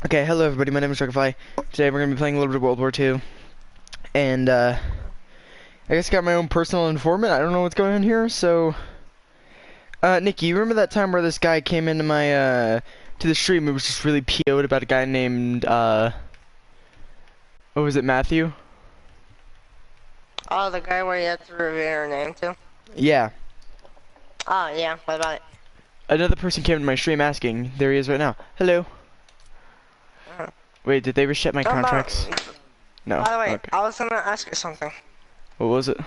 Okay, hello everybody, my name is Dragonfly. Today we're going to be playing a little bit of World War II. And, I guess I got my own personal informant. I don't know what's going on here, so... Nikki, you remember that time where this guy came into my, to the stream and was just really PO'd about a guy named, what was it, Matthew? Oh, the guy where you have to reveal your name to? Yeah. Oh, yeah, what about it? Another person came into my stream asking. There he is right now. Hello. Wait, did they reset my contracts? No. By the way, Okay. I was gonna ask you something. What was it?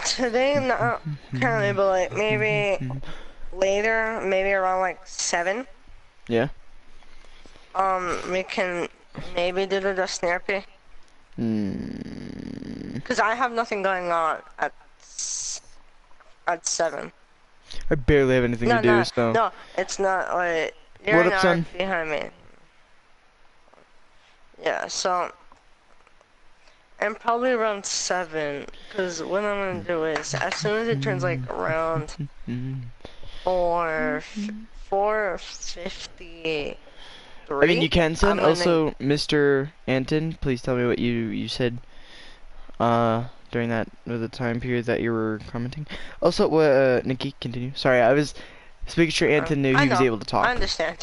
Today, not currently, but like maybe later, maybe around like 7. Yeah? We can maybe do the therapy. Cause I have nothing going on at 7. I barely have anything to do, so... No, it's not like, you're What up, not son? behind me. Yeah, so, and probably around 7, because what I'm gonna do is, as soon as it turns like around 4:53. I mean, you can, son. Also, Mr. Anton, please tell me what you said, during the time period that you were commenting. Also, Nikki, continue. Sorry, I was making sure Anton knew he was able to talk. I understand.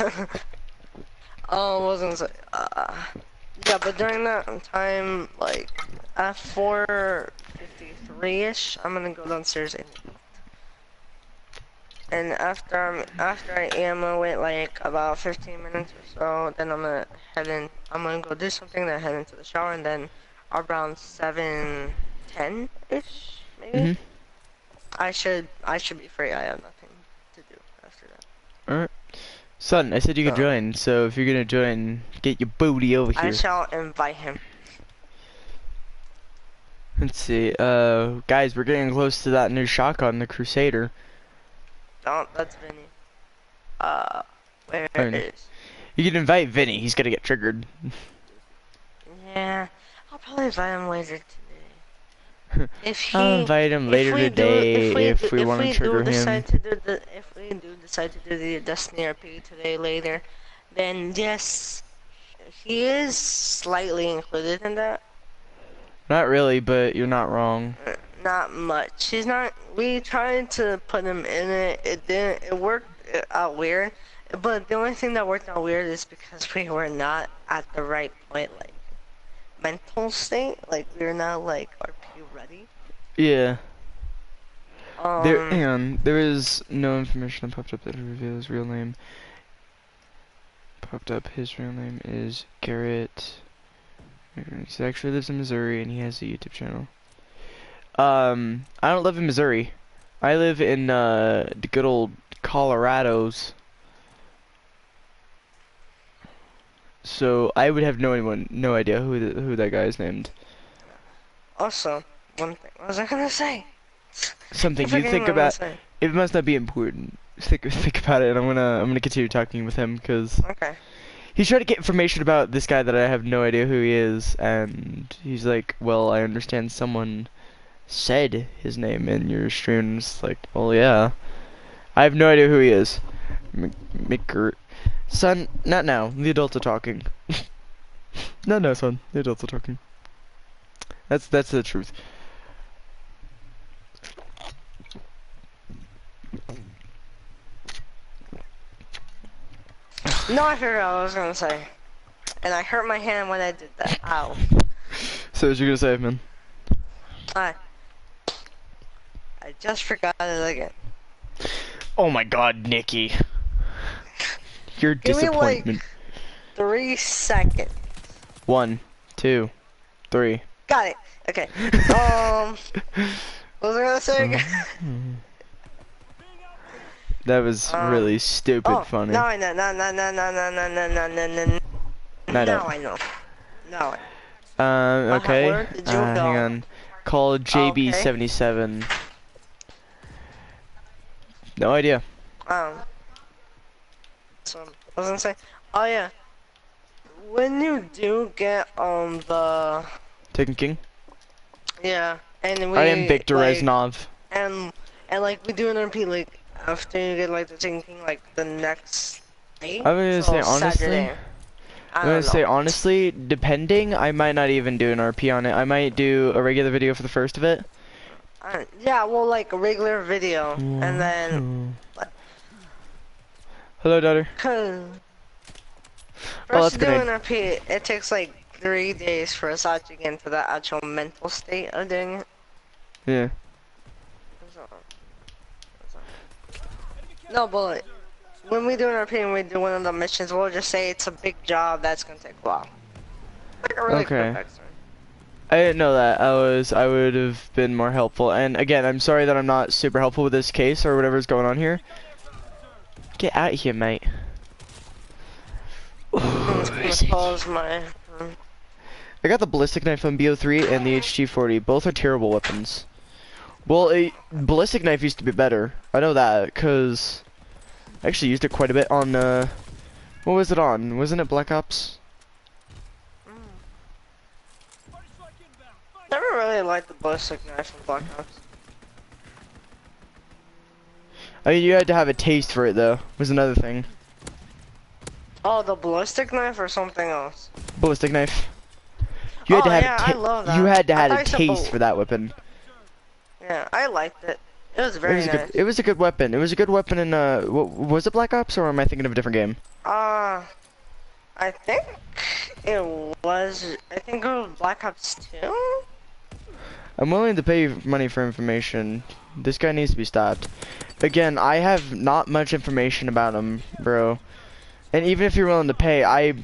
Wasn't say, yeah, but during that time, like, at 4:53-ish, I'm gonna go downstairs and after I wait like about 15 minutes or so, then I'm gonna go do something, then head into the shower, and then around 7:10-ish, maybe? I should be free. I have nothing to do after that. Alright. Son, I said you could join, so if you're gonna join, get your booty over here. I shall invite him. Let's see, guys, we're getting close to that new shotgun, the Crusader. That's Vinny. Where it is? You can invite Vinny, he's gonna get triggered. Yeah, I'll probably invite him later today. I'll invite him later today if we want to trigger him. If we do decide to do the Destiny RP today later, then yes, he is slightly included in that. Not really, but you're not wrong. Not much. He's not. We tried to put him in it. It didn't. It worked out weird. But the only thing that worked out weird is because we were not at the right point, like mental state. Like we were not like RP ready. Yeah. Hang on. There is no information that popped up that reveals his real name. Popped up. His real name is Garrett. He actually lives in Missouri and he has a YouTube channel. I don't live in Missouri. I live in the good old Colorados. So I would have no idea who that guy is named. Also, one thing. What was I gonna say? Something you think about. It must not be important. Think about it, and I'm gonna continue talking with him because. Okay. He's trying to get information about this guy that I have no idea who he is, and he's like, well, I understand someone said his name in your stream. It's like, well, yeah. I have no idea who he is. Son, not now. The adults are talking. No, son. The adults are talking. That's the truth. No, I figured out what I was gonna say. And I hurt my hand when I did that. Ow. So what you gonna say, man? I just forgot it again. Oh my god, Nikki. Your disappointment. Give me like 3 seconds. 1, 2, 3. Got it. Okay. What was I gonna say again? That was really stupid funny. No, I know. No. Now I know. No. Okay. Where did you go? Hang on. Call JB77. No idea. So I was gonna say, oh yeah. When you do get the Taken King? Yeah, and we I am Victor like, Reznov. And like we do an RP like after you get like the Taken King like the next day. I was gonna say honestly. Saturday. I I'm gonna don't say know. honestly, depending, I might not even do an RP on it. I might do a regular video for the first of it. Yeah, well, like a regular video, and then, Hello, daughter. cause for Oh, us that's to a do grenade. an RP, it takes like 3 days for us to actually get into the actual mental state of doing it. Yeah. So, so. No, but when we do an RP and we do one of the missions, we'll just say it's a big job that's gonna take a while. Like a really quick Okay. backstory. I didn't know that. I would have been more helpful. And again, I'm sorry that I'm not super helpful with this case or whatever's going on here. Get out of here, mate. I'm just Where gonna is it? pause my. I got the ballistic knife on BO3 and the HG40. Both are terrible weapons. Well, a ballistic knife used to be better. I know that, cause I actually used it quite a bit on, what was it on? Wasn't it Black Ops? Never really liked the ballistic knife in Black Ops. I mean, you had to have a taste for it, though, was another thing. Oh, the ballistic knife or something else? Ballistic knife. You had Oh to have yeah, I love that. you had to I have thought a you said taste for that weapon. Yeah, I liked it. It was It very was a good. nice. It was a good weapon. It was a good weapon in was it Black Ops or am I thinking of a different game? I think it was. I think it was Black Ops 2. I'm willing to pay you money for information. This guy needs to be stopped. Again, I have not much information about him, bro. And even if you're willing to pay, I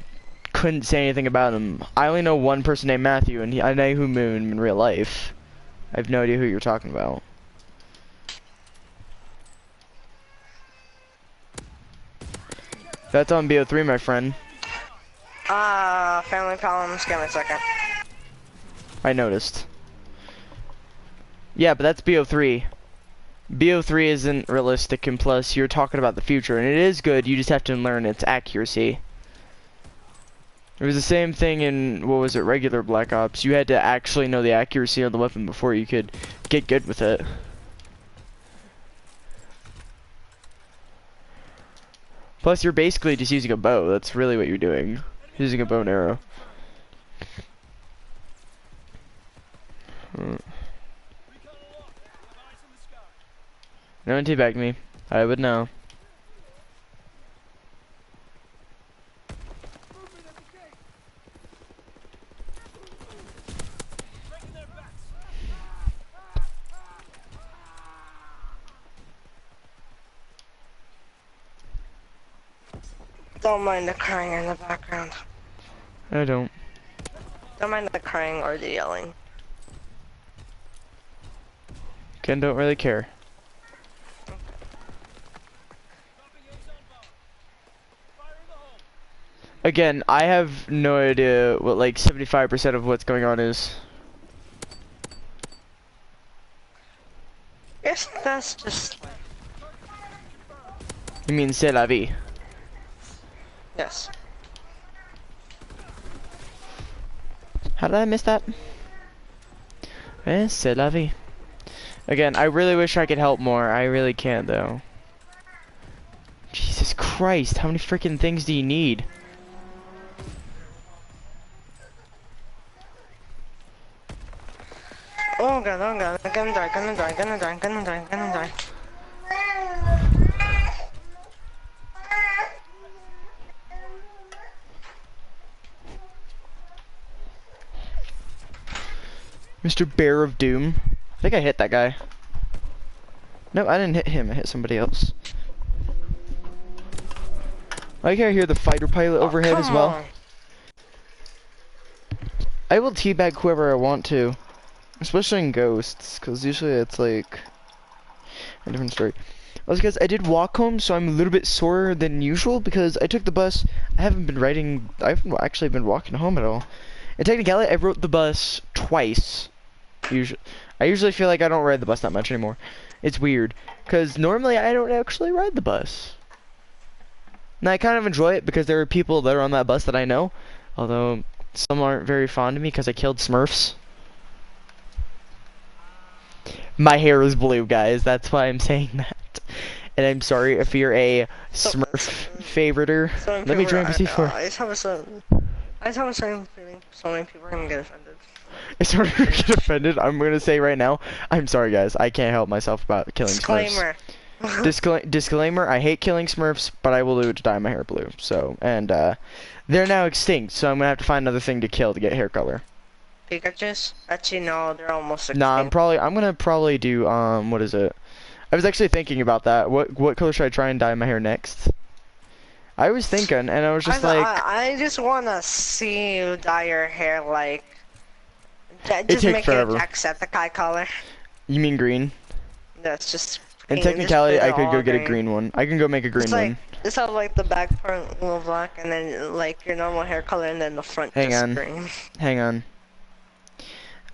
couldn't say anything about him. I only know one person named Matthew, and I know who knew him in real life. I have no idea who you're talking about. That's on BO3, my friend. Family problems. Give me a second. I noticed. Yeah, but that's BO3. BO3 isn't realistic, and plus, you're talking about the future, and it is good, you just have to learn its accuracy. It was the same thing in, what was it, regular Black Ops. You had to actually know the accuracy of the weapon before you could get good with it. Plus, you're basically just using a bow. That's really what you're doing. Using a bow and arrow. No one teabagged me. I would know. Don't mind the crying in the background. I don't. Don't mind the crying or the yelling. Ken don't really care. Again, I have no idea what like 75% of what's going on is. Yes, that's just. You mean c'est la vie? Yes. How did I miss that? C'est la vie. Again, I really wish I could help more. I really can't though. Jesus Christ, how many freaking things do you need? Oh god, oh god, I'm gonna die, gonna die, gonna die, gonna die, gonna die. Mr. Bear of Doom. I think I hit that guy. No, I didn't hit him. I hit somebody else. I can hear the fighter pilot overhead as well. On. I will teabag whoever I want to. Especially in Ghosts, because usually it's like a different story. Also, guys, I did walk home, so I'm a little bit sorer than usual because I took the bus. I haven't actually been walking home at all. And technically, I rode the bus twice. I usually feel like I don't ride the bus that much anymore. It's weird, because normally I don't actually ride the bus. And I kind of enjoy it because there are people that are on that bus that I know, although some aren't very fond of me because I killed Smurfs. My hair is blue, guys. That's why I'm saying that. And I'm sorry if you're a Smurf favoriter. Let me join PC4. I have a son. I have a certain feeling so many people are gonna get offended. It's hard to get offended. I'm gonna say right now, I'm sorry guys, I can't help myself about killing Smurfs. Disclaimer. Disclaimer, I hate killing Smurfs, but I will do it to dye my hair blue. So, and they're now extinct, so I'm gonna have to find another thing to kill to get hair color. Pikachu's? Actually, no, they're almost extinct. Nah, I'm gonna probably do, what is it? I was actually thinking about that. What color should I try and dye my hair next? I was thinking, and I was just like... I just wanna see you dye your hair like... It Just takes make forever. it a Jacksepticeye color. You mean green? That's just... In green, just technicality, put it I could go all get a green one. I can go make a green It's one. like, just have like the back part a little black, and then like your normal hair color, and then the front Hang just on. green. Hang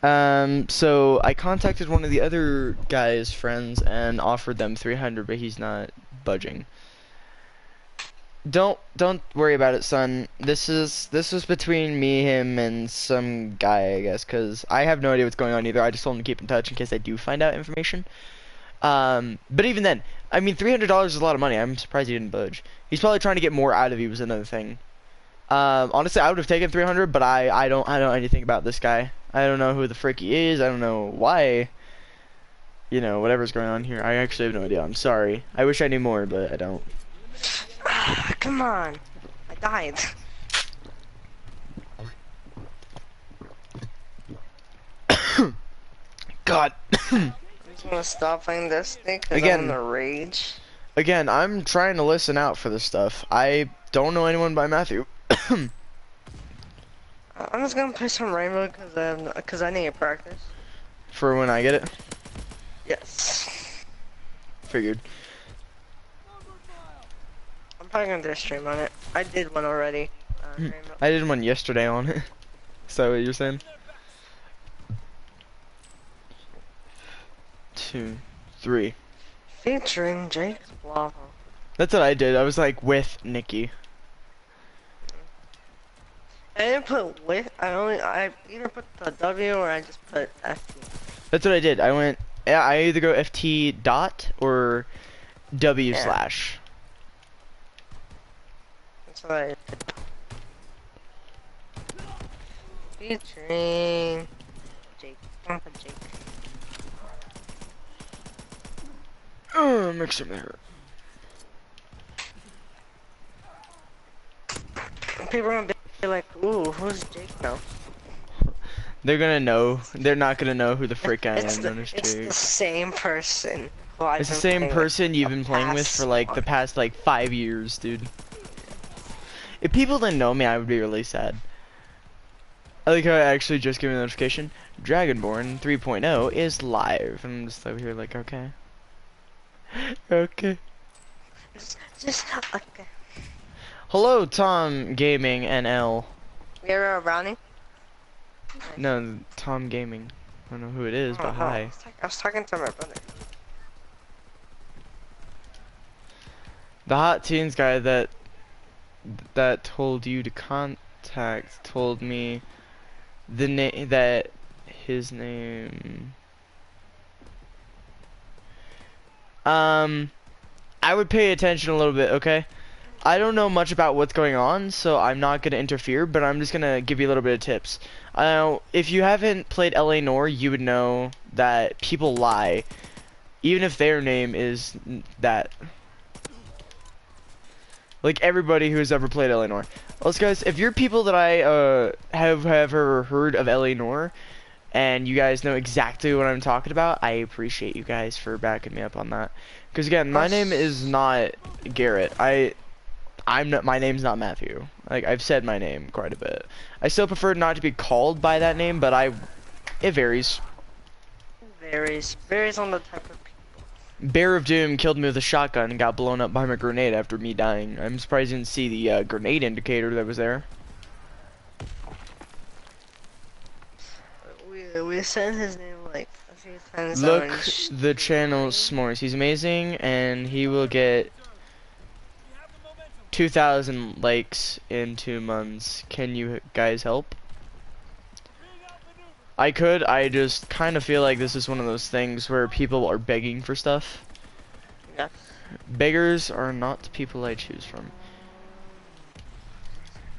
on. So I contacted one of the other guy's friends and offered them 300, but he's not budging. Don't worry about it, son. This was between me, him, and some guy, I guess, because I have no idea what's going on either. I just told him to keep in touch in case I do find out information. But even then, I mean, $300 is a lot of money. I'm surprised he didn't budge. He's probably trying to get more out of you was another thing. Honestly, I would have taken 300, but I don't know anything about this guy. I don't know who the frick he is. I don't know why. You know, whatever's going on here. I actually have no idea. I'm sorry. I wish I knew more, but I don't. Come on. I died. God. I'm just gonna stop playing this thing because I'm Again. in the rage. Again, I'm trying to listen out for this stuff. I don't know anyone by Matthew. I'm just gonna play some Rainbow because I need to practice. For when I get it. Yes. Figured. I'm probably gonna do a stream on it. I did one already. Rainbow. I did one yesterday on it. Is that what you're saying? 2, 3. Featuring Jake Lava. That's what I did. I was like with NIKKI. I didn't put with. I either put the W or I just put FT. That's what I did. I went. Yeah, I either go FT dot or W Yeah. slash. That's what I did. Featuring Jake. I'm gonna put Jake. Makes me hurt. People are gonna be like, ooh, who's Jake now? They're gonna know. They're not gonna know who the frick I It's am. the same person. Who I've It's the been same playing person with you've the been playing with past for like the month. past like 5 years, dude. If people didn't know me, I would be really sad. I like how I actually just gave me a notification. Dragonborn 3.0 is live. And I'm just over here like, okay. Okay. Just okay. Hello, Tom Gaming NL. You're a brownie? No, Tom Gaming. I don't know who it is, but hi. I was talking to my brother. The Hot Teens guy that told you to contact told me the name that his name. I would pay attention a little bit, okay? I don't know much about what's going on, so I'm not gonna interfere, but I'm just gonna give you a little bit of tips. If you haven't played LA Noire, you would know that people lie, even if their name is that. Like everybody who's ever played LA Noire. Well, guys, if you're people that I have ever heard of LA Noire, and you guys know exactly what I'm talking about, I appreciate you guys for backing me up on that. Because again, my name is not Garrett. I'm not. My name's not Matthew. Like I've said my name quite a bit. I still prefer not to be called by that name, but it varies. Varies on the type of people. Bear of Doom killed me with a shotgun and got blown up by my grenade after me dying. I'm surprised you didn't see the grenade indicator that was there. We said his name like a few times. Look the channel s'mores. He's amazing, and he will get 2,000 likes in 2 months. Can you guys help? I could. I just kind of feel like this is one of those things where people are begging for stuff. Yeah. Beggars are not people I choose from.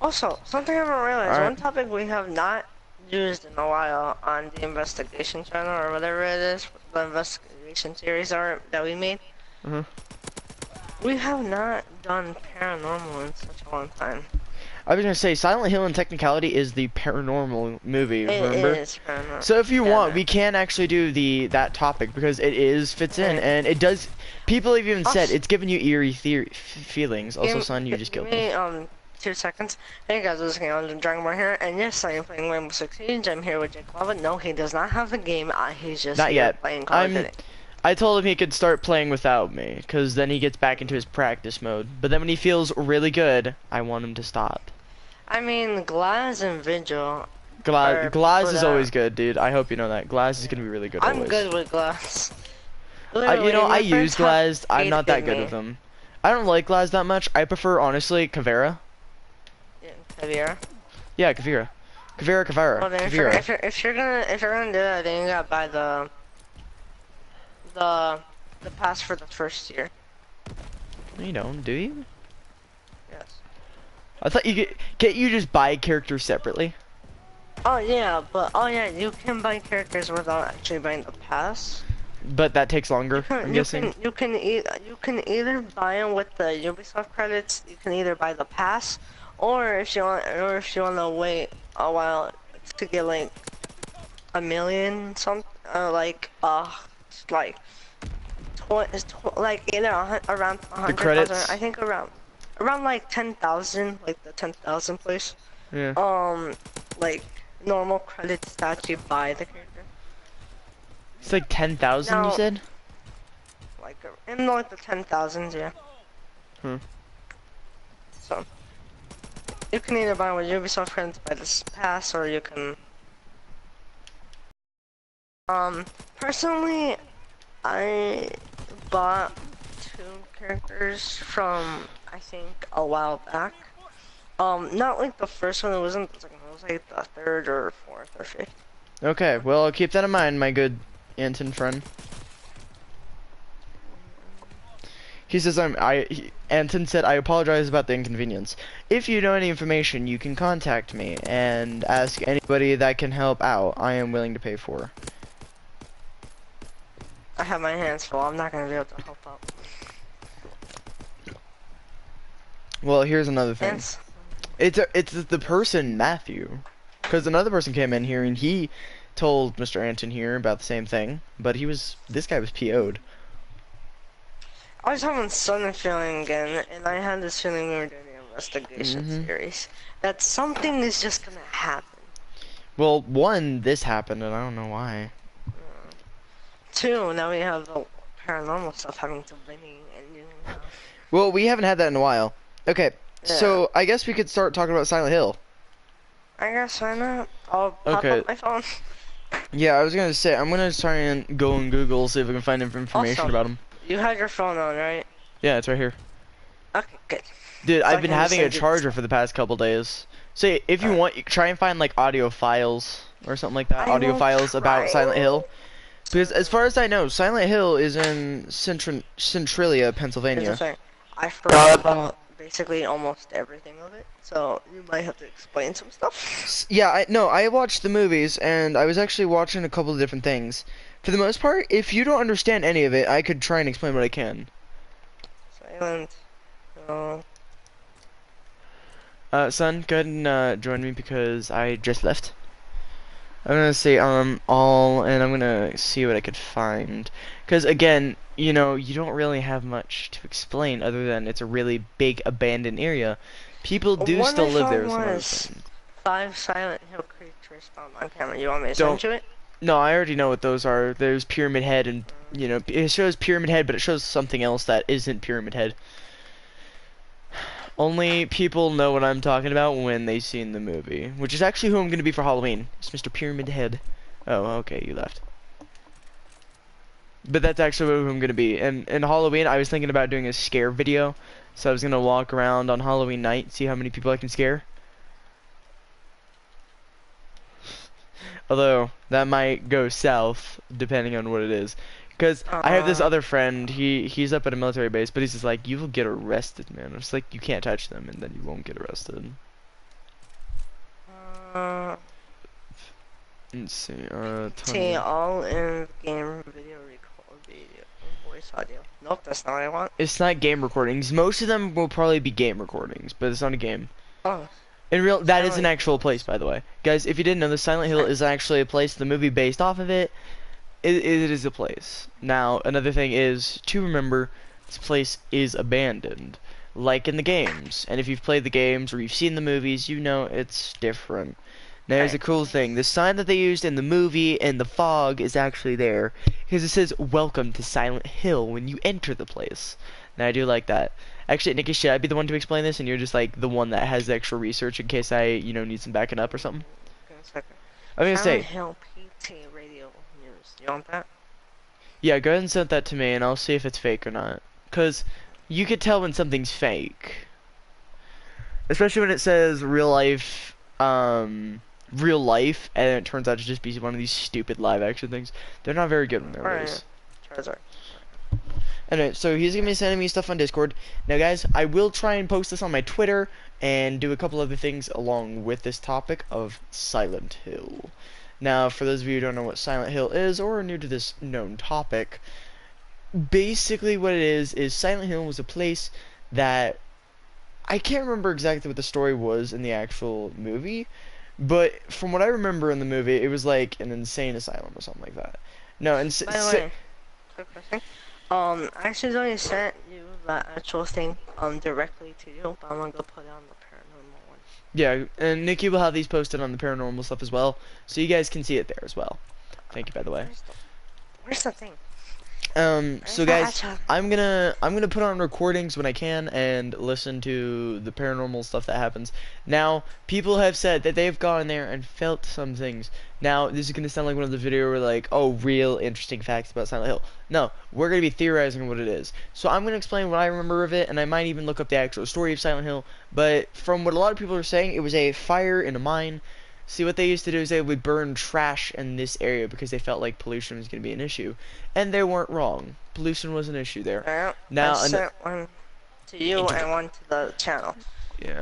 Also, something I haven't realized, Alright. one topic we have not used in a while on the investigation channel or whatever it is, the investigation series are that we made. Uh-huh. We have not done paranormal in such a long time. I was gonna say, Silent Hill in technicality is the paranormal movie, It remember? is paranormal. So if you Yeah, want, man. we can actually do that topic because it fits in, Okay. and it does. People have even said Also, it's giving you eerie feelings. Also, son, you just give killed me. me 2 seconds. Hey guys, this is on Dragon Ball here, and yes, I am playing Rainbow Six Siege. I'm here with Jake Lava. No, he does not have the game. He's just Not here yet. playing Call of Duty. I told him he could start playing without me, cause then he gets back into his practice mode. But then when he feels really good, I want him to stop. I mean, Glass and Vigil are Glass people is always good, dude. I hope you know that. Glass is gonna be really good I'm always. good with Glass. You Literally, know, I my use friends have Glass. I'm not that hated good me. with them. I don't like Glass that much. I prefer, honestly, Kavera. Yeah, Javier. Yeah, Kavera. Well, then Kavera. if you're gonna do that, then you gotta buy the the pass for the first year. You don't, do you? Yes. I thought can't you just buy characters separately? Oh yeah, but oh yeah, you can buy characters without actually buying the pass. But that takes longer, I'm guessing. You can either buy them with the Ubisoft credits. You can either buy the pass, or if you want to wait a while to get like a million like like either around The 100,000. credits? I think around like 10,000, like the 10,000 place. Yeah. Like normal credits to actually buy the character. It's like 10,000, you Now, said? like in like the 10,000s, yeah. Hmm. So you can either buy with Ubisoft credits by this pass, or you can. Personally, I bought 2 characters from I think a while back. Not like the first one. It wasn't the second one. It was like the third or fourth or fifth. Okay, well, keep that in mind, my good Anton friend. He says Anton said, I apologize about the inconvenience. If you know any information, you can contact me and ask anybody that can help out. I am willing to pay for. I have my hands full. I'm not gonna be able to help out. Well, here's another thing. Hands. It's the person, Matthew. Because another person came in here and he told Mr. Anton here about the same thing, but this guy was PO'd. I was having some feeling again, and I had this feeling we were doing the investigation series. That something is just gonna happen. Well, one, this happened, and I don't know why. 2, now we have the paranormal stuff having to ring and Well, we haven't had that in a while. Okay, Yeah. so I guess we could start talking about Silent Hill. I guess why not? I'll pop Okay. up my phone. Yeah, I was gonna say, I'm gonna try and go on Google, see if I can find information Also, about them. You had your phone on, right? Yeah, it's right here. Okay, good. Dude, So I've I been can just having a send you charger for the past couple days. So if you want, you try and find like audio files or something like that. I Audio will files about try. Silent Hill. Because as far as I know, Silent Hill is in Centralia, Here's the Pennsylvania. thing. I forgot about basically almost everything of it, so you might have to explain some stuff. Yeah, I watched the movies, and I was actually watching a couple of different things. For the most part, if you don't understand any of it, I could try and explain what I can. Silent. No. Son, go ahead and join me because I just left. I'm gonna say all, and I'm gonna see what I could find. Because again, you know, you don't really have much to explain other than it's a really big abandoned area. People do One still I live there. found Some other was things. 5 Silent Hill creatures found on camera. You want me to Don't- send you it? No, I already know what those are. There's Pyramid Head, and you know, it shows Pyramid Head, but it shows something else that isn't Pyramid Head. Only people know what I'm talking about when they've seen the movie, which is actually who I'm going to be for Halloween. It's Mr. Pyramid Head. Oh, okay, you left. But that's actually who I'm going to be. And in Halloween, I was thinking about doing a scare video. So I was going to walk around on Halloween night, see how many people I can scare. Although, that might go south, depending on what it is. Because I have this other friend, he's up at a military base, but he's just like, you will get arrested, man. It's like, you can't touch them, and then you won't get arrested. Let's see. See Tanya. all in game video record video voice audio. Nope, that's not what I want. It's not game recordings. Most of them will probably be game recordings, but it's not a game. Oh, In real, that is an Silent actual place, Hills. by the way, guys. If you didn't know, the Silent Hill is actually a place. The movie based off of it. It is a place. Now, another thing is to remember, this place is abandoned, like in the games. And if you've played the games or you've seen the movies, you know it's different. Now, here's a Right. cool thing. The sign that they used in the movie in the fog is actually there because it says "Welcome to Silent Hill" when you enter the place. Now, I do like that. Actually, Nikki, should I be the one to explain this, and you're just like the one that has the extra research in case I, need some backing up or something? Give me a second. I'm gonna Silent say, Hill PT radio news. You want that? yeah, go ahead and send that to me, and I'll see if it's fake or not. Cause you could tell when something's fake, especially when it says real life, and it turns out to just be one of these stupid live action things. They're not very good when they're Alright. those. Charizard. Anyway, so he's gonna be sending me stuff on Discord. Now, guys, I will try and post this on my Twitter and do a couple other things along with this topic of Silent Hill. Now, for those of you who don't know what Silent Hill is or are new to this known topic, basically what it is Silent Hill was a place that I can't remember exactly what the story was in the actual movie, but from what I remember in the movie, it was like an insane asylum or something like that. No, and By the way, quick question. I actually already sent you that actual thing directly to you, but I'm gonna go put it on the paranormal one. yeah, and Nikki will have these posted on the paranormal stuff as well, so you guys can see it there as well. Thank you, by the way. Where's the thing? So guys, I'm gonna put on recordings when I can and listen to the paranormal stuff that happens. Now, people have said that they've gone there and felt some things. Now, this is gonna sound like one of the video where like, oh, real interesting facts about Silent Hill. No, we're gonna be theorizing what it is. So I'm gonna explain what I remember of it, and I might even look up the actual story of Silent Hill. But from what a lot of people are saying, it was a fire in a mine. See, what they used to do is they would burn trash in this area because they felt like pollution was going to be an issue. And they weren't wrong. Pollution was an issue there. Alright, Now, I sent one to you Inter- and one to the channel. Yeah.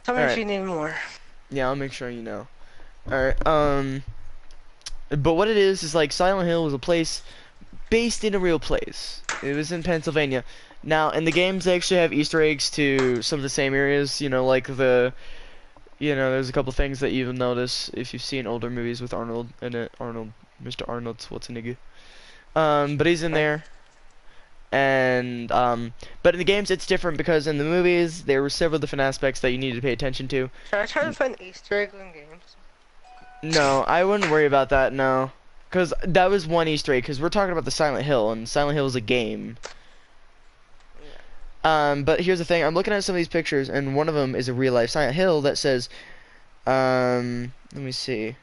Tell me if Alright. you need more. Yeah, I'll make sure you know. Alright, but what it is like Silent Hill was a place based in a real place. It was in Pennsylvania. Now, in the games, they actually have Easter eggs to some of the same areas, like there's a couple things that you'll notice if you've seen older movies with Arnold in it. Mr. Arnold Schwarzenegger. But he's in there. And, but in the games it's different because in the movies there were several different aspects that you needed to pay attention to. Should I try to find Easter eggs in games? No, I wouldn't worry about that, no. Because that was one Easter egg, because we're talking about the Silent Hill, and Silent Hill is a game. But here's the thing, I'm looking at some of these pictures, and one of them is a real-life Silent Hill that says, let me see.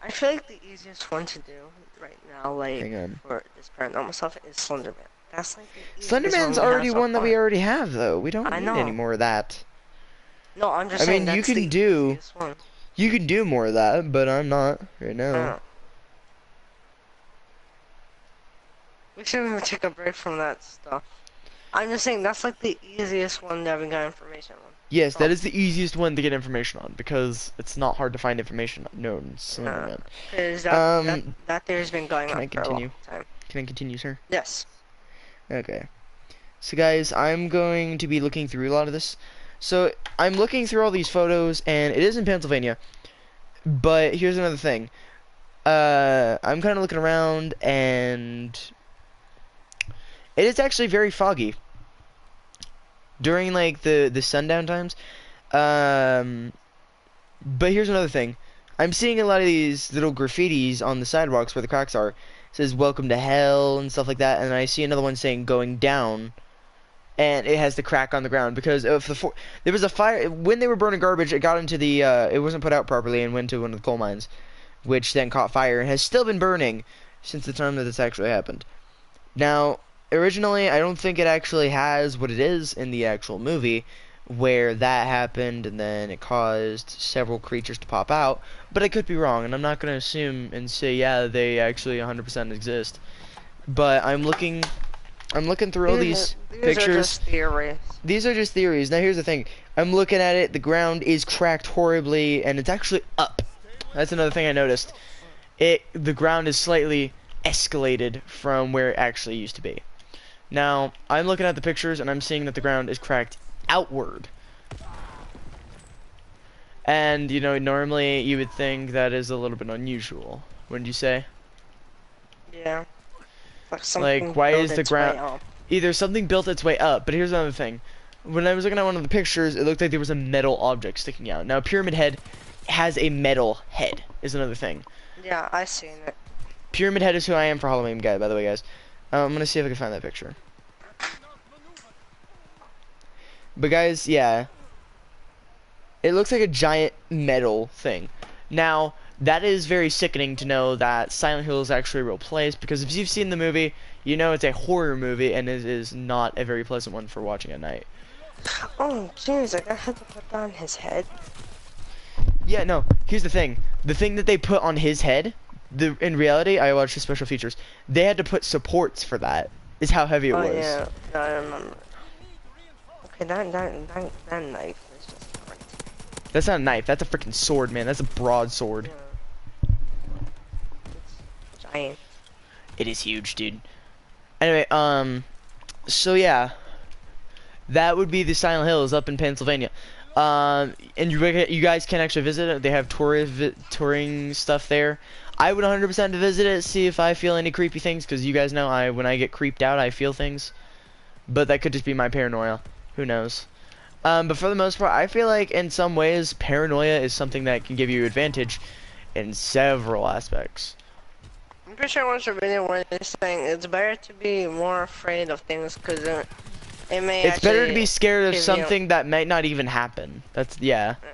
I feel like the easiest one to do right now, like, Hang on. for this paranormal stuff, is Slenderman. That's like the easiest Slenderman's one we already have so one that we far. already have, though. We don't I need know. any more of that. No, I'm just I saying mean, you that's can the do- easiest one. You can do more of that, but I'm not right I now. know. We shouldn't take a break from that stuff. I'm just saying that's like the easiest one that we got information on. Yes, that is the easiest one to get information on, because it's not hard to find information on known Slenderman. Because that theory's been going can on I for a continue? long time. Can I continue, sir? Yes. Okay. So guys, I'm going to be looking through a lot of this. So I'm looking through all these photos, and it is in Pennsylvania. But here's another thing. I'm kind of looking around, and it is actually very foggy during like the sundown times. But here's another thing. I'm seeing a lot of these little graffitis on the sidewalks where the cracks are. It says "Welcome to Hell" and stuff like that, and I see another one saying "Going Down." And it has the crack on the ground because of there was a fire when they were burning garbage. It got into the it wasn't put out properly and went to one of the coal mines, which then caught fire and has still been burning since the time that this actually happened. Now, originally, I don't think it actually has what it is in the actual movie, where that happened and then it caused several creatures to pop out. But I could be wrong, and I'm not going to assume and say, yeah, they actually 100% exist. But I'm looking I'm looking through all these These are pictures. just theories. These are just theories. Now here's the thing. I'm looking at it. The ground is cracked horribly, and it's actually up. That's another thing I noticed. The ground is slightly escalated from where it actually used to be. Now I'm looking at the pictures, and I'm seeing that the ground is cracked outward. And you know, normally you would think that is a little bit unusual, wouldn't you say? Yeah. Like Like, something why built is the its way ground? up. Either something built its way up, but here's another thing. When I was looking at one of the pictures, it looked like there was a metal object sticking out. Now, Pyramid Head has a metal head, is another thing. Yeah, I seen it. Pyramid Head is who I am for Halloween, guy, by the way, guys. I'm gonna see if I can find that picture. But guys, yeah. It looks like a giant metal thing. Now, that is very sickening to know that Silent Hill is actually a real place, because if you've seen the movie, you know it's a horror movie, and it is not a very pleasant one for watching at night. Oh, jeez, I had to put that on his head. Yeah, no, here's the thing. The thing that they put on his head, in reality, I watched the special features, they had to put supports for that, is how heavy it was. Yeah, no, I remember. Okay, that knife is just great. That's not a knife, that's a freaking sword, man. That's a broadsword. Yeah. It's giant. It is huge, dude. Anyway, so yeah. That would be the Silent Hills up in Pennsylvania. And you guys can actually visit it. They have touring stuff there. I would 100% visit it, see if I feel any creepy things, because you guys know when I get creeped out, I feel things. But that could just be my paranoia. Who knows? But for the most part, I feel like in some ways, paranoia is something that can give you advantage in several aspects. I'm pretty sure I watched a video where they're saying it's better to be more afraid of things because it may It's better to actually be scared of give something that might not even happen. That's, yeah. Yeah.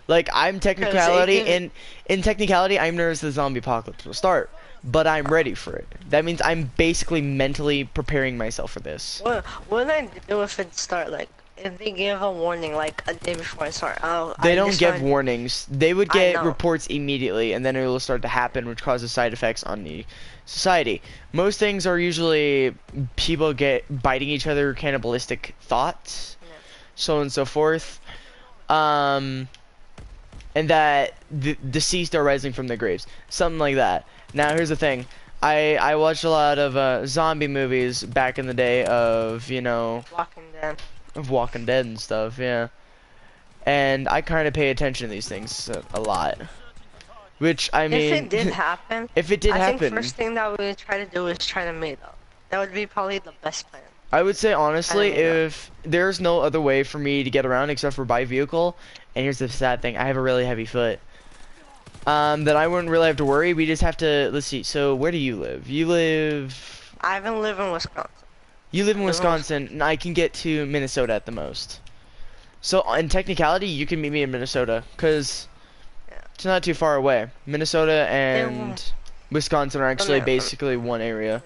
Like, I'm technicality, in technicality, I'm nervous the zombie apocalypse will start. But I'm ready for it. That means I'm basically mentally preparing myself for this. What would I do if it start like if they give a warning like a day before I start? They don't give warnings. They would get know. reports immediately, and then it will start to happen, which causes side effects on the society. Most things are usually people biting each other, cannibalistic thoughts, so on and so forth. And that the deceased are rising from their graves, something like that. Now here's the thing. I watched a lot of zombie movies back in the day of, you know, Walking Dead and stuff, yeah. And I kind of pay attention to these things a lot. Which, I mean, if it did happen, if it did I happen, think first thing that we would try to do is try to meet up. That would be probably the best plan. I would say honestly, if there's no other way for me to get around except for by vehicle, and here's the sad thing, I have a really heavy foot. That I wouldn't really have to worry. We just have to, let's see, so where do you live? I even live in Wisconsin. You live in Wisconsin, and I can get to Minnesota at the most. So, in technicality, you can meet me in Minnesota, because it's not too far away. Minnesota and Wisconsin are actually basically one area.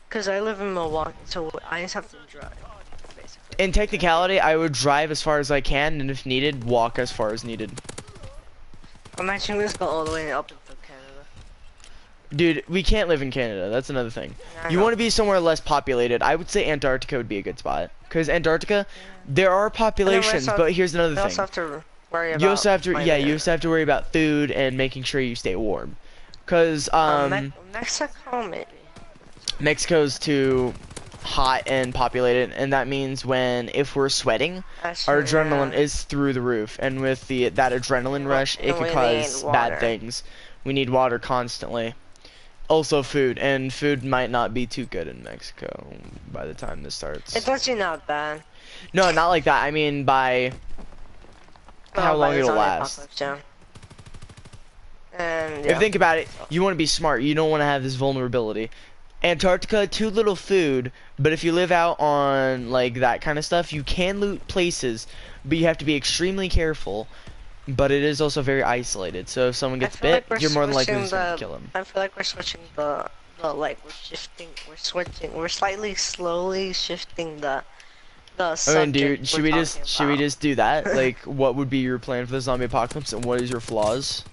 Because I live in Milwaukee, so I just have to drive, basically. In technicality, I would drive as far as I can, and if needed, walk as far as needed. I'm actually going to go all the way up into Canada. Dude, we can't live in Canada. That's another thing. You want to be somewhere less populated. I would say Antarctica would be a good spot. Because Antarctica, there are populations, but here's another thing. You also have to worry about you also have to worry about food and making sure you stay warm. Because, Mexico, maybe. Mexico's too hot and populated, and that means if we're sweating, our adrenaline is through the roof, and with that adrenaline rush, it can cause bad things. We need water constantly. Also food, and food might not be too good in Mexico by the time this starts. It's actually not bad. No, not like that. I mean by how long it'll last. And, If you think about it, you want to be smart. You don't want to have this vulnerability. Antarctica, too little food, but if you live out on like that kind of stuff, you can loot places, but you have to be extremely careful. But it is also very isolated, so if someone gets bit, you're more than likely to kill them. I feel like we're switching we're slightly slowly shifting the subject. I mean, dude, should we just do that? Like, what would be your plan for the zombie apocalypse, and what is your flaws?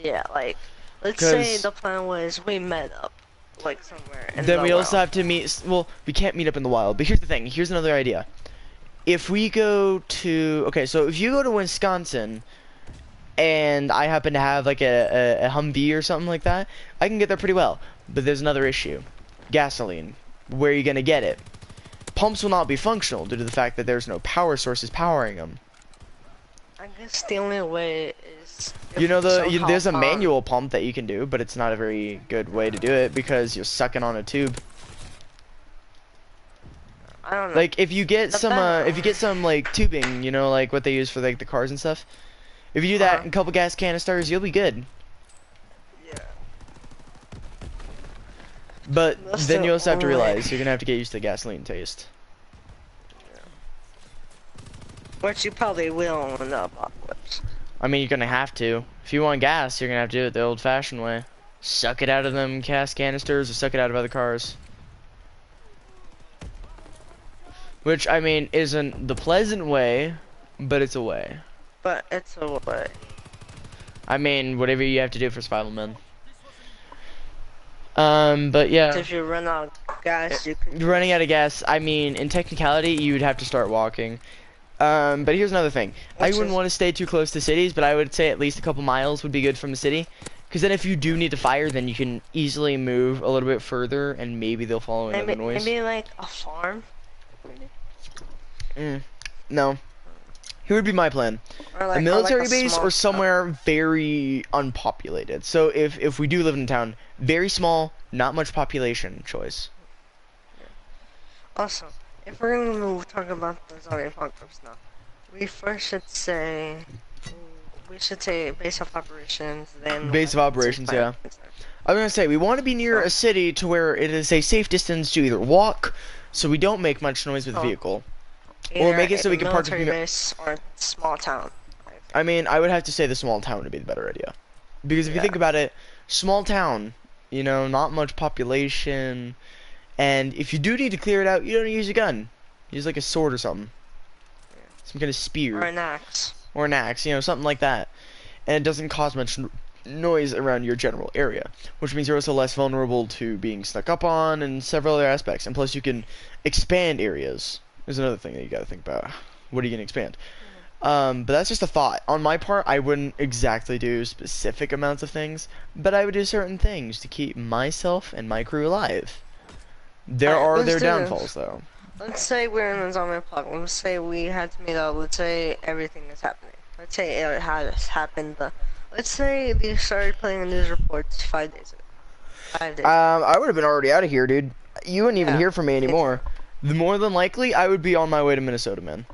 Yeah, like, let's say the plan was we met up. like somewhere in Then the we also wild. have to meet. Well, we can't meet up in the wild. But here's the thing. Here's another idea. If we go to okay, so if you go to Wisconsin and I happen to have like a Humvee or something like that, I can get there pretty well. But there's another issue. Gasoline. Where are you gonna get it? Pumps will not be functional due to the fact that there's no power sources powering them. I guess the only way is if You know, we somehow there's a found- manual pump that you can do, but it's not a very good way to do it because you're sucking on a tube. I don't know. Like if you get The some ba- if you get some like tubing, you know, like what they use for like the cars and stuff. If you do that and a couple gas canisters, you'll be good. Yeah. But That's then the you also have to only way. realize you're gonna have to get used to the gasoline taste. Which you probably will in the apocalypse. I mean, you're gonna have to. If you want gas, you're gonna have to do it the old-fashioned way. Suck it out of them gas canisters or suck it out of other cars. Which, I mean, isn't the pleasant way, but it's a way. But it's a way. I mean, whatever you have to do for survival, man. But yeah. If you run out of gas, you can. Running out of gas, I mean, in technicality, you'd have to start walking. But here's another thing. I wouldn't want to stay too close to cities, but I would say at least a couple miles would be good from the city. Because then if you do need to fire, then you can easily move a little bit further, and maybe they'll follow another noise. Maybe like a farm. No. Here would be my plan. Or like, A military like base small or somewhere very unpopulated. So if we do live in town, very small, not much population choice. Also, if we're gonna talk about the zombie apocalypse now, we first should say base of operations, then Base of operations, yeah. I was gonna say we want to be near a city to where it is a safe distance to either walk, so we don't make much noise with the vehicle, or make it so we can park. Military base or small town. I mean, I would have to say the small town would be the better idea, because if you think about it, small town, you know, not much population, and if you do need to clear it out, you don't use a gun, use like a sword or something, some kind of spear. Or an axe. Or an axe, you know, something like that. And it doesn't cause much noise around your general area, which means you're also less vulnerable to being snuck up on and several other aspects. And plus you can expand areas. There's another thing that you gotta think about. What are you gonna expand? But that's just a thought. On my part, I wouldn't exactly do specific amounts of things, but I would do certain things to keep myself and my crew alive. There are their downfalls, though. Let's say we're in a zombie apocalypse. Let's say we had to meet up. Let's say everything is happening. Let's say it has happened. Let's say they started playing the news reports 5 days ago. 5 days. I would have been already out of here, dude. You wouldn't even Yeah. hear from me anymore. The more than likely, I would be on my way to Minnesota, man.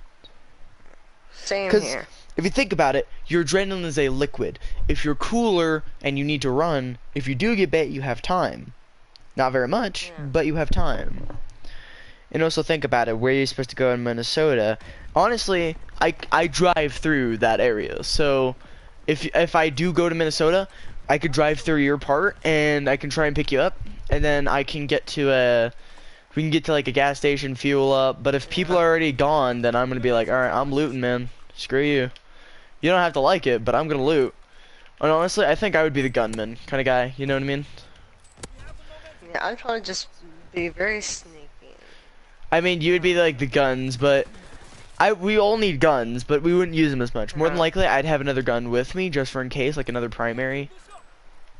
Same 'Cause here. if you think about it, your adrenaline is a liquid. If you're cooler and you need to run, if you do get bit, you have time. Not very much, Yeah. but you have time. And also think about it, where you're supposed to go in Minnesota. Honestly, I drive through that area, so if I do go to Minnesota, I could drive through your part and I can try and pick you up, and then I can get to we can get to like a gas station, fuel up. But if people are already gone, then I'm gonna be like, all right, I'm looting, man. Screw you. You don't have to like it, but I'm gonna loot. And honestly, I think I would be the gunman kind of guy. You know what I mean? Yeah, I'd probably just be very sneaky. I mean, you would be like the guns, but we all need guns, but we wouldn't use them as much. More than likely, I'd have another gun with me just for in case, like another primary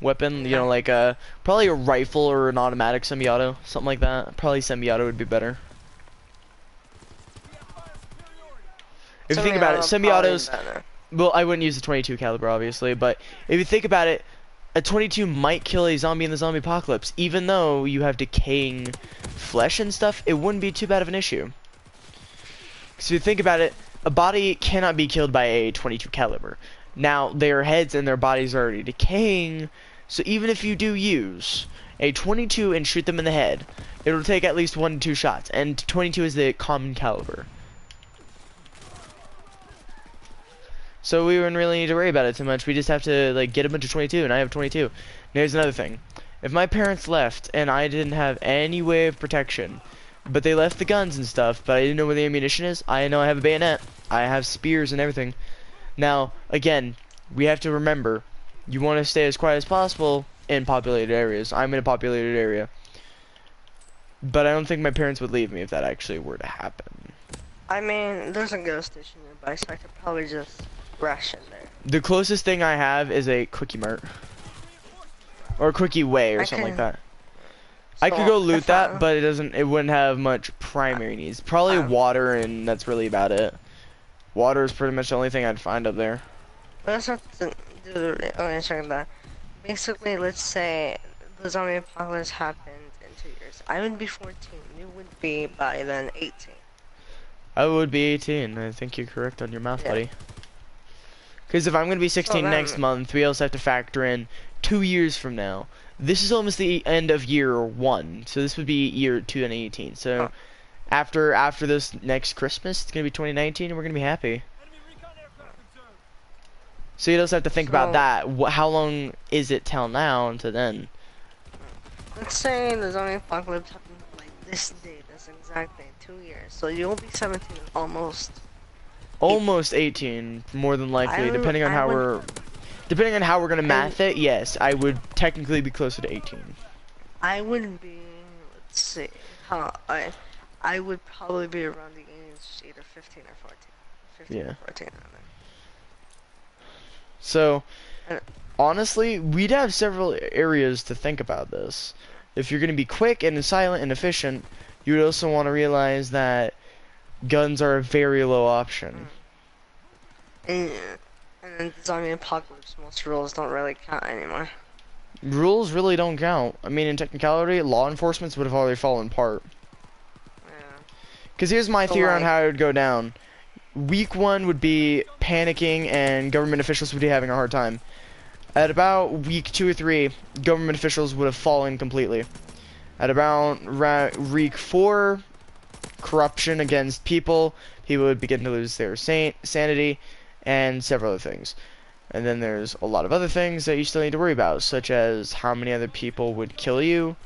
weapon. You know, like probably a rifle or an automatic semi-auto, something like that. Probably semi-auto would be better. If you think about it, semi-autos. Well, I wouldn't use the 22 caliber, obviously, but if you think about it, a 22 might kill a zombie in the zombie apocalypse. Even though you have decaying flesh and stuff, it wouldn't be too bad of an issue. So if you think about it, a body cannot be killed by a 22 caliber. Now, their heads and their bodies are already decaying, so even if you do use a 22 and shoot them in the head, it'll take at least 1 to 2 shots, and 22 is the common caliber. So we wouldn't really need to worry about it too much. We just have to like get a bunch of 22, and I have 22. Now here's another thing. If my parents left and I didn't have any way of protection, but they left the guns and stuff, but I didn't know where the ammunition is, I know I have a bayonet. I have spears and everything. Now, again, we have to remember, you want to stay as quiet as possible in populated areas. I'm in a populated area. But I don't think my parents would leave me if that actually were to happen. I mean, there's a gas station nearby, so I could probably just rush in there. The closest thing I have is a Quickie Mart. Or a Quickie Way or something like that. I could go loot that, but it wouldn't have much primary needs. Probably water, and that's really about it. Water is pretty much the only thing I'd find up there. Let's have to do check that. Basically, let's say the zombie apocalypse happened in 2 years. I would be 14. You would be by then 18. I would be 18. I think you're correct on your math, buddy. Because if I'm going to be 16 next month, we also have to factor in 2 years from now. This is almost the end of year 1, so this would be year 2018. So after this next Christmas, it's going to be 2019, and we're going to be happy. So you also have to think about that. How long is it till now until then? Let's say the zombie apocalypse happened like this date, this exact date, 2 years. So you'll be 17, almost 18, more than likely, depending on how we're gonna math it. Yes, I would technically be closer to 18. I would be, let's see, I would probably be around the age either 15 or 14. 15 or 14. So, honestly, we'd have several areas to think about this. If you're going to be quick and silent and efficient, you would also want to realize that guns are a very low option. And in the zombie apocalypse, most rules don't really count anymore. Rules really don't count. I mean, in technicality, law enforcement would have already fallen apart. Yeah. Because here's my theory on how it would go down. Week 1 would be panicking and government officials would be having a hard time. At about week 2 or 3, government officials would have fallen completely. At about week 4, corruption against people would begin to lose their sanity, and several other things. And then there's a lot of other things that you still need to worry about, such as how many other people would kill you,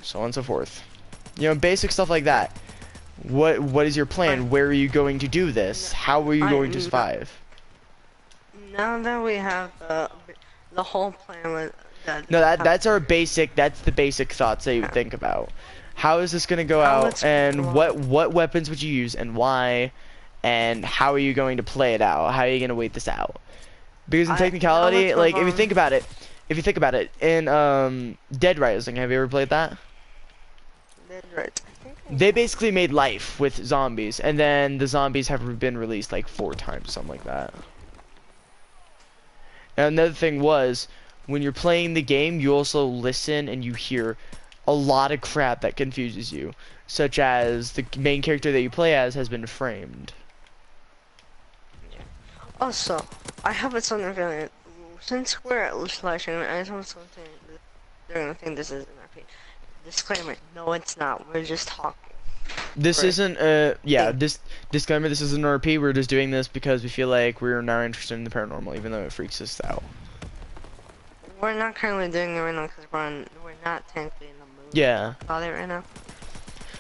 so on and so forth. You know, basic stuff like that. What is your plan? Where are you going to do this? How are you going to survive? Now that we have the whole plan with that's the basic thoughts that you think about. How is this going to go out, and what weapons would you use, and why, and how are you going to play it out? How are you going to wait this out? Because in technicality, like if you think about it, in Dead Rising, have you ever played that? Dead Rising. They basically made life with zombies, and then the zombies have been released like 4 times, something like that. And another thing was, when you're playing the game, you also listen and you hear a lot of crap that confuses you, such as the main character that you play as has been framed. Also, I have something feeling. Since we're at slashing, I just want something. They're gonna think this is an RP. Disclaimer: no, it's not. We're just talking. This isn't disclaimer. This isn't an RP. We're just doing this because we feel like we're now interested in the paranormal, even though it freaks us out. We're not currently doing it right now because we're not technically in the mood. Yeah. About it right now.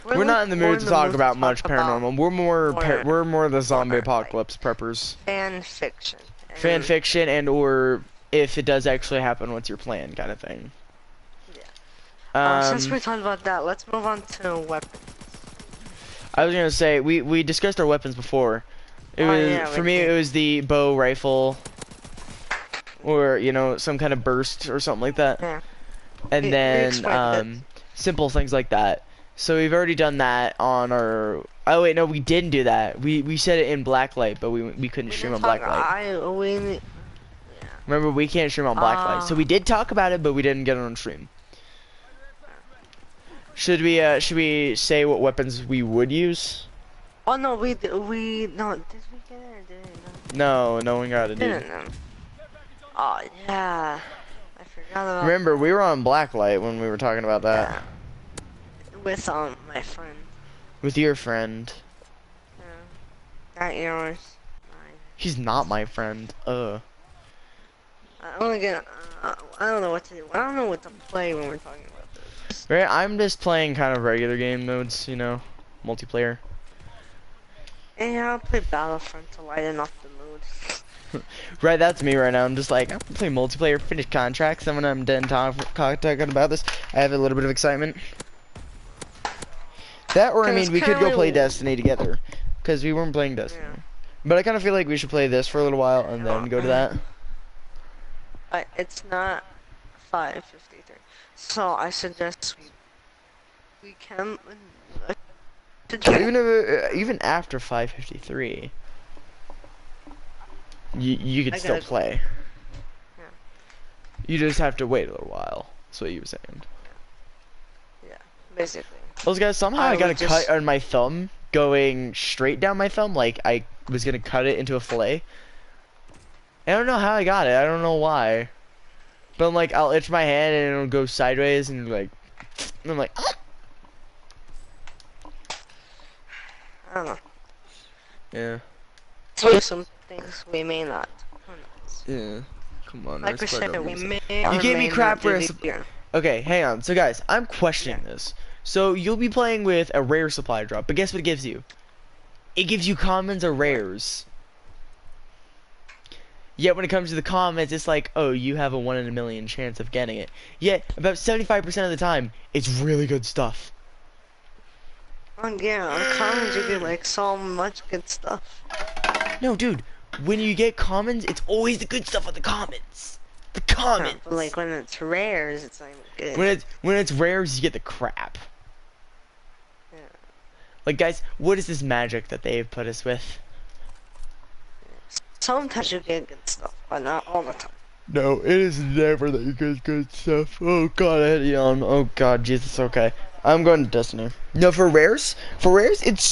We're not in the mood to talk about much paranormal. We're more the zombie apocalypse preppers. Fan fiction. Fan fiction, and or if it does actually happen, what's your plan, kind of thing. Since we talked about that, let's move on to weapons. I was gonna say we discussed our weapons before. It was for me. It was the bow, rifle, or you know, some kind of burst or something like that. Yeah. And then simple things like that. So we've already done that on our. Oh wait, no, we didn't do that. We said it in blacklight, but we couldn't stream on blacklight. Remember, we can't stream on blacklight, so we did talk about it, but we didn't get it on stream. Should we say what weapons we would use? Oh no, no, did we get it or did it? No, no one got it, dude. Oh yeah, I forgot about. Remember, we were on blacklight when we were talking about that. Yeah. With my friend. With your friend. Yeah. Not yours. Mine. He's not my friend. I don't know what to do. I don't know what to play when we're talking about this. Right, I'm just playing kind of regular game modes, you know, multiplayer. Yeah, I'll play Battlefront to lighten up the mood. Right, that's me right now. I'm just like, I'm gonna play multiplayer, finish contracts, and when I'm done talking about this, I have a little bit of excitement. That, or I Cause mean, we could go play currently, Destiny together, because we weren't playing Destiny. yeah. But I kind of feel like we should play this for a little while and then go to that. It's not 5:53, so I suggest we can. Even after 5:53, you could I still gotta go. play. Yeah. You just have to wait a little while. That's what you were saying. Yeah, basically. Those guys, somehow I got a cut on my thumb going straight down my thumb, like I was gonna cut it into a fillet. I don't know how I got it. I don't know why. But I'm like, I'll itch my hand and it'll go sideways and like, and I'm like, ah! I don't know. Yeah. Do some things we may not. Who knows? Yeah. Come on. Like we said, we may You gave me crap for a. year. Okay, hang on. So guys, I'm questioning this. So you'll be playing with a rare supply drop, but guess what it gives you? It gives you commons or rares. Yet when it comes to the comments, it's like, oh, you have a 1 in a million chance of getting it. Yet about 75% of the time, it's really good stuff. Oh yeah, on commons you get like so much good stuff. No, dude, when you get commons, it's always the good stuff on the commons. The commons. But like when it's rares, it's like good. When it's rares, you get the crap. Yeah. Like guys, what is this magic that they've put us with? Sometimes you get good stuff, but not all the time. No, it is never that you get good stuff. Oh god, I had a yawn. Oh god, Jesus, okay. I'm going to Destiny. No, for rares, it's